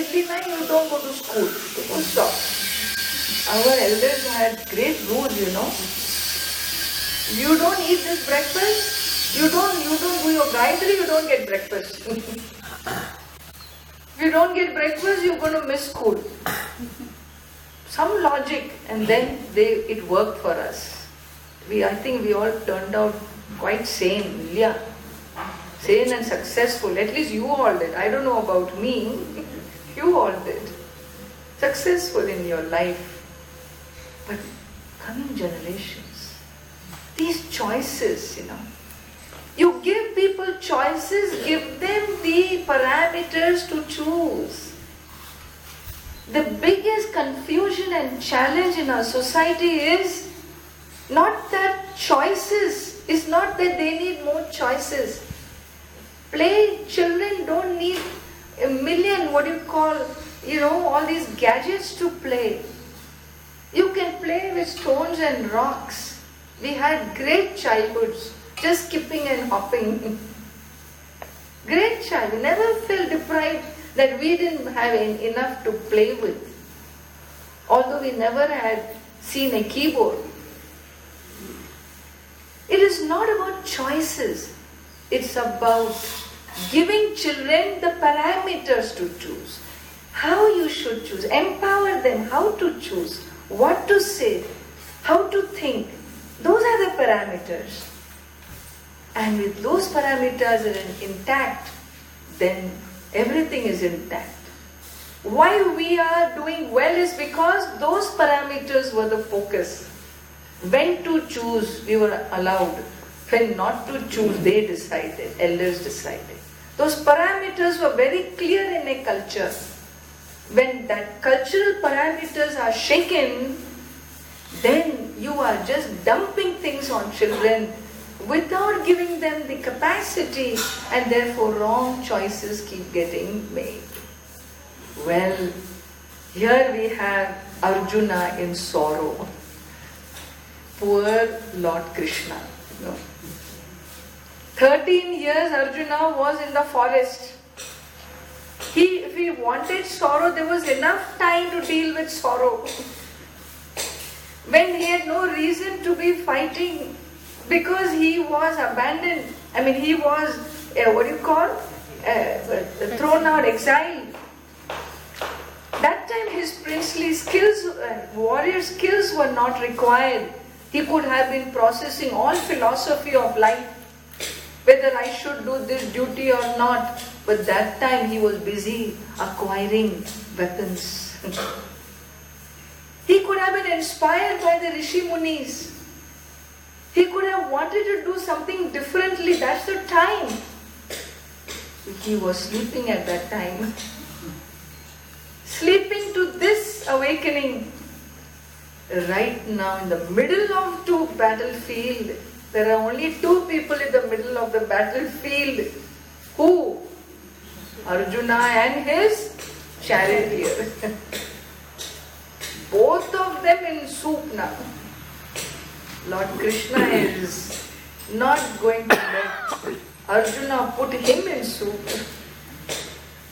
idli nahi, you don't go to school. Full stop. Our elders had great rules, you know. You don't eat this breakfast, you don't do your Gayatri, you don't get breakfast. If you don't get breakfast, you're going to miss school. Some logic, and then it worked for us. I think we all turned out quite sane, yeah. Sane and successful. At least you all did. I don't know about me. You all did. Successful in your life. But coming generations, these choices, you know. You give people choices, give them the parameters to choose. The biggest confusion and challenge in our society is not that choices, it's not that they need more choices. Children don't need a million, all these gadgets to play. You can play with stones and rocks. We had great childhoods, just skipping and hopping. Great childhood, never felt deprived that we didn't have enough to play with. Although we never had seen a keyboard. It is not about choices. It's about giving children the parameters to choose. How you should choose. Empower them how to choose. What to say. How to think. Those are the parameters. And with those parameters intact, then everything is intact. Why we are doing well is because those parameters were the focus. When to choose, we were allowed. When not to choose, they decided, elders decided. Those parameters were very clear in a culture. When that cultural parameters are shaken, then you are just dumping things on children without giving them the capacity, and therefore wrong choices keep getting made. Well, here we have Arjuna in sorrow. Poor Lord Krishna. 13 years Arjuna was in the forest. If he wanted sorrow, there was enough time to deal with sorrow. When he had no reason to be fighting, because he was abandoned. He was, thrown out, exiled. That time his princely skills, warrior skills were not required. He could have been processing all philosophy of life, whether I should do this duty or not. But that time he was busy acquiring weapons. He could have been inspired by the Rishi Munis. He could have wanted to do something differently. That's the time. He was sleeping at that time. Sleeping to this awakening. Right now, in the middle of two battlefield, there are only two people in the middle of the battlefield. Who? Arjuna and his charioteer. Both of them in soup now. Lord Krishna is not going to let Arjuna put him in soup.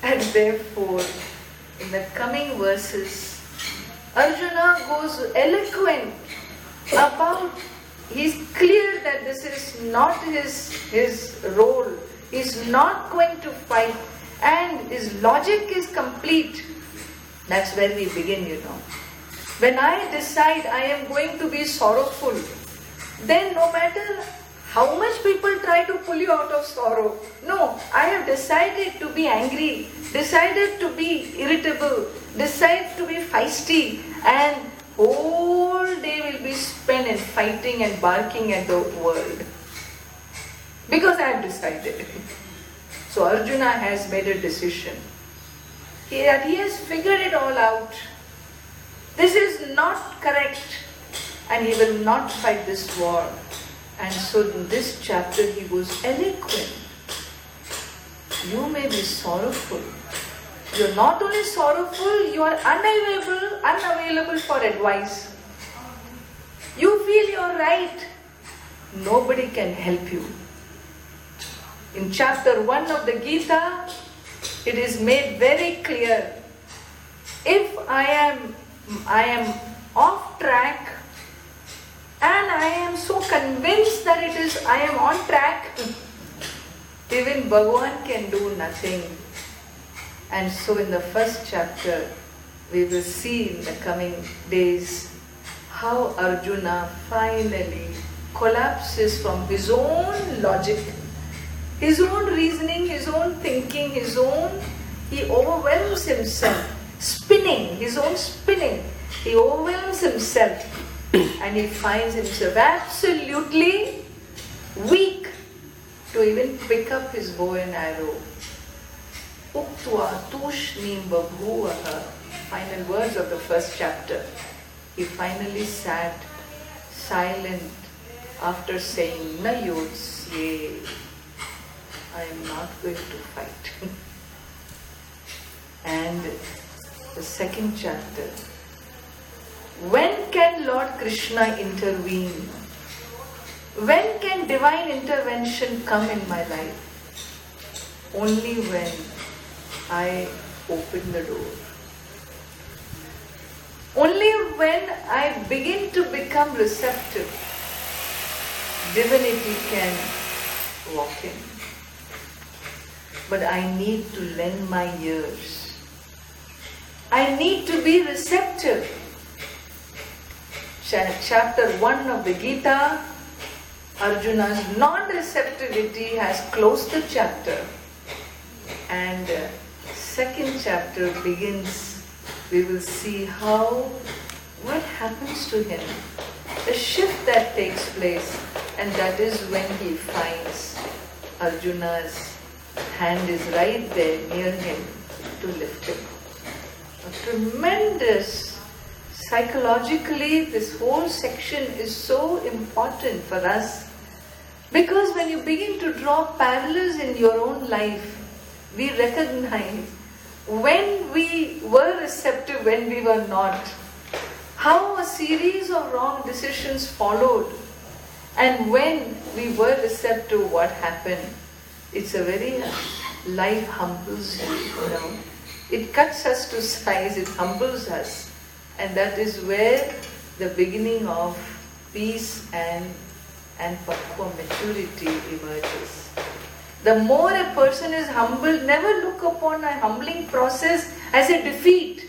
And therefore, in the coming verses, Arjuna goes eloquent about, he's clear that this is not his role. He's not going to fight, and his logic is complete. That's where we begin, When I decide I am going to be sorrowful, then no matter how much people try to pull you out of sorrow, no, I have decided to be angry, decided to be irritable, decided to be feisty, and whole day will be spent in fighting and barking at the world. Because I have decided. So Arjuna has made a decision. He has figured it all out. This is not correct, and he will not fight this war. And so in this chapter he goes eloquent. You may be sorrowful. You're not only sorrowful, you are unavailable for advice. You feel you're right. Nobody can help you. In chapter 1 of the Gita, it is made very clear I am off track, and I am so convinced that I am on track, even Bhagavan can do nothing. And so in the first chapter, we will see in the coming days how Arjuna finally collapses from his own logic, his own reasoning, his own thinking, he overwhelms himself, his own spinning. He overwhelms himself and he finds himself absolutely weak to even pick up his bow and arrow. Uktva tushnim babhuvaha, final words of the first chapter. He finally sat silent after saying, Na yotsye, I am not going to fight. And the second chapter, when can Lord Krishna intervene? When can divine intervention come in my life? Only when I open the door. Only when I begin to become receptive, divinity can walk in. But I need to lend my ears. I need to be receptive. Chapter 1 of the Gita, Arjuna's non-receptivity has closed the chapter. And second chapter begins, we will see what happens to him, the shift that takes place, and that is when he finds Arjuna's hand is right there near him to lift him. A tremendous, psychologically, this whole section is so important for us, because when you begin to draw parallels in your own life, we recognize when we were receptive, when we were not, how a series of wrong decisions followed, and when we were receptive, what happened. It's a very, life humbles you, It cuts us to size, it humbles us. And that is where the beginning of peace and pakwa maturity emerges. The more a person is humbled, never look upon a humbling process as a defeat.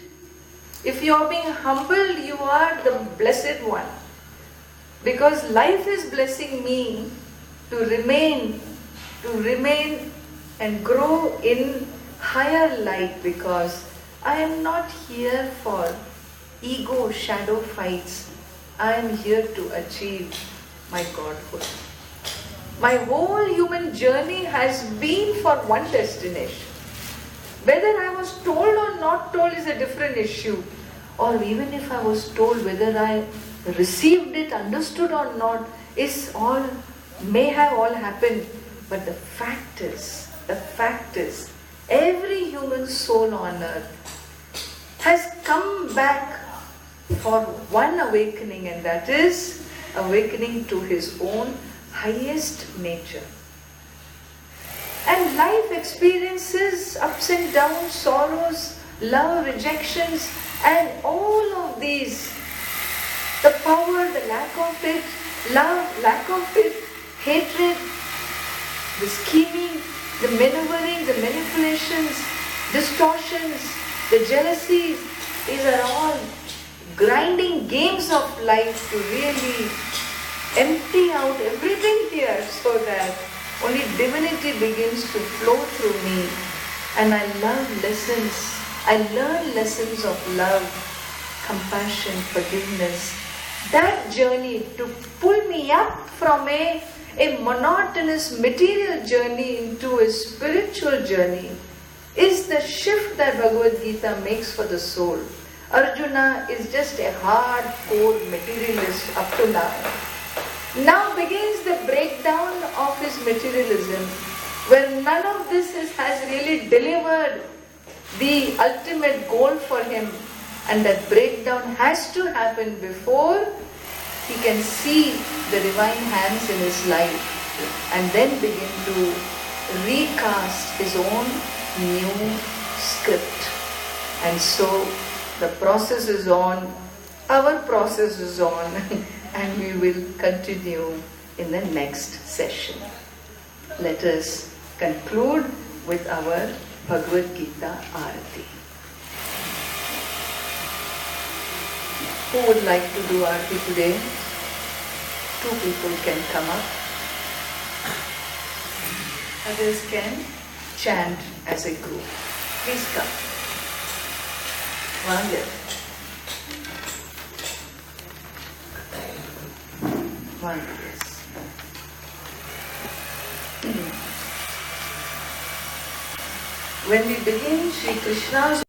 If you are being humbled, you are the blessed one. Because life is blessing me to remain and grow in higher light, because I am not here for ego shadow fights. I am here to achieve my Godhood. My whole human journey has been for one destination. Whether I was told or not told is a different issue. Or even if I was told, whether I received it, understood or not, may have all happened. But the fact is, every human soul on earth has come back for one awakening, and that is awakening to his own highest nature. And life experiences ups and downs, sorrows, love, rejections, and all of these, the power, the lack of it, love, lack of it, hatred, the scheming, the maneuvering, the manipulations, distortions, the jealousies, these are all grinding games of life to really empty out everything here, so that only divinity begins to flow through me. And I learn lessons of love, compassion, forgiveness. That journey to pull me up from a monotonous material journey into a spiritual journey is the shift that Bhagavad Gita makes for the soul. Arjuna is just a hardcore materialist up to now. Now begins the breakdown of his materialism, where none of this has really delivered the ultimate goal for him, and that breakdown has to happen before he can see the divine hands in his life and then begin to recast his own new script. And so The process is on, our process is on, and we will continue in the next session. Let us conclude with our Bhagavad Gita Arati. Who would like to do Arati today? 2 people can come up. Others can chant as a group. Please come. One there. One, yes. When we begin Sri Krishna's